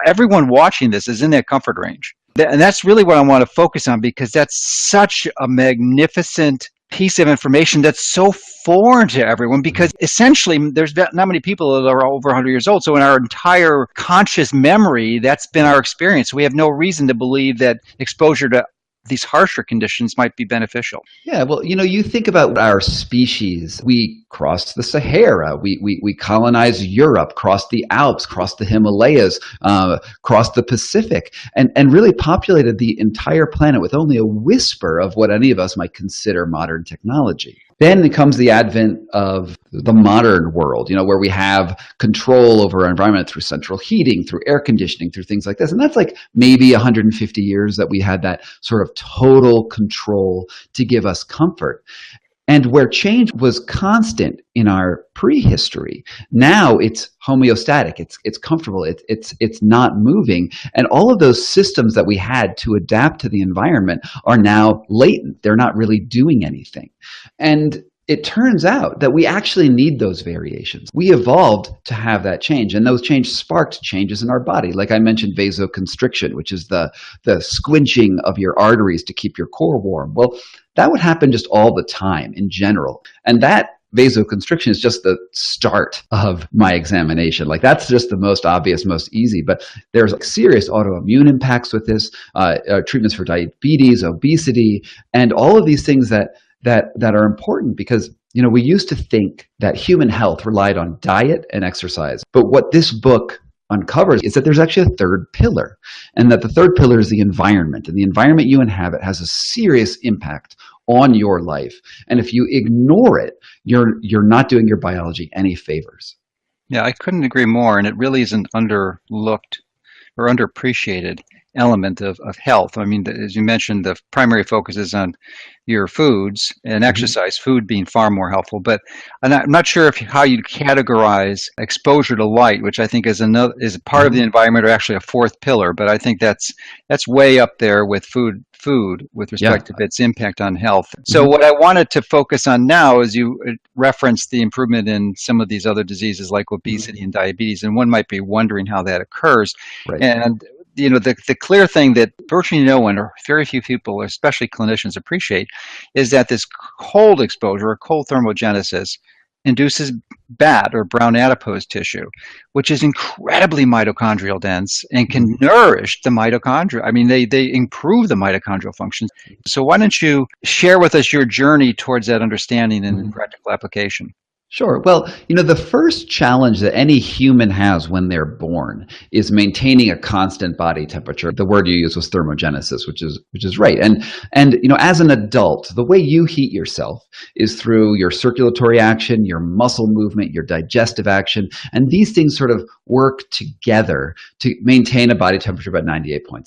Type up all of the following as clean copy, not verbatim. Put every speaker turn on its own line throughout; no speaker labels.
everyone watching this is in that comfort range. And that's really what I want to focus on, because that's such a magnificent piece of information that's so foreign to everyone, because essentially there's not many people that are over 100 years old. So in our entire conscious memory, that's been our experience. We have no reason to believe that exposure to these harsher conditions might be beneficial.
Yeah, well, you think about our species. We crossed the Sahara, we colonized Europe, crossed the Alps, crossed the Himalayas, crossed the Pacific, and really populated the entire planet with only a whisper of what any of us might consider modern technology. Then comes the advent of the modern world, where we have control over our environment through central heating, through air conditioning, through things like this. And that's like maybe 150 years that we had that sort of total control to give us comfort. And where change was constant in our prehistory, now it's homeostatic, it's comfortable, it's not moving. And all of those systems that we had to adapt to the environment are now latent. They're not really doing anything. And it turns out that we actually need those variations. We evolved to have that change, and those changes sparked changes in our body. Like I mentioned, vasoconstriction, which is the squinching of your arteries to keep your core warm. Well, that would happen just all the time in general. And that vasoconstriction is just the start of my examination. Like that's just the most obvious, most easy. But there's serious autoimmune impacts with this, treatments for diabetes, obesity, and all of these things that are important, because we used to think that human health relied on diet and exercise. But what this book uncovers is that there's actually a third pillar, and that the third pillar is the environment. And the environment you inhabit has a serious impact on your life. And if you ignore it, you're not doing your biology any favors.
Yeah, I couldn't agree more. And it really is an underlooked or underappreciated element of health. I mean, as you mentioned, the primary focus is on your foods and exercise, food being far more helpful. But I'm not sure how you'd categorize exposure to light, which I think is a part of the environment, or actually a fourth pillar. But I think that's way up there with food with respect to its impact on health. So what I wanted to focus on now is you referenced the improvement in some of these other diseases like obesity and diabetes, and one might be wondering how that occurs.
Right.
And the clear thing that virtually no one, or very few people, especially clinicians, appreciate is that this cold exposure, or cold thermogenesis, induces BAT, or brown adipose tissue, which is incredibly mitochondrial dense and can nourish the mitochondria. I mean, they improve the mitochondrial function. So why don't you share with us your journey towards that understanding and practical application?
Sure. Well, the first challenge that any human has when they're born is maintaining a constant body temperature. The word you used was thermogenesis, which is right. And as an adult, the way you heat yourself is through your circulatory action, your muscle movement, your digestive action, and these things sort of work together to maintain a body temperature about 98.6.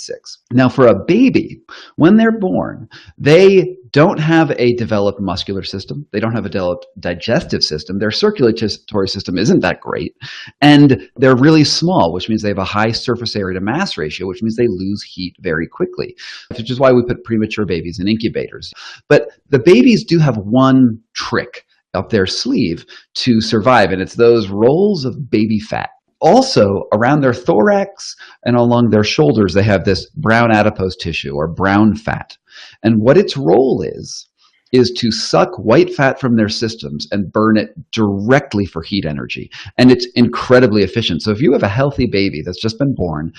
Now, for a baby, when they're born, they don't have a developed muscular system. They don't have a developed digestive system. Their circulatory system isn't that great. And they're really small, which means they have a high surface area to mass ratio, which means they lose heat very quickly, which is why we put premature babies in incubators. But the babies do have one trick up their sleeve to survive, and it's those rolls of baby fat. Also, around their thorax and along their shoulders, they have this brown adipose tissue, or brown fat. And what its role is to suck white fat from their systems and burn it directly for heat energy. And it's incredibly efficient. So if you have a healthy baby that's just been born,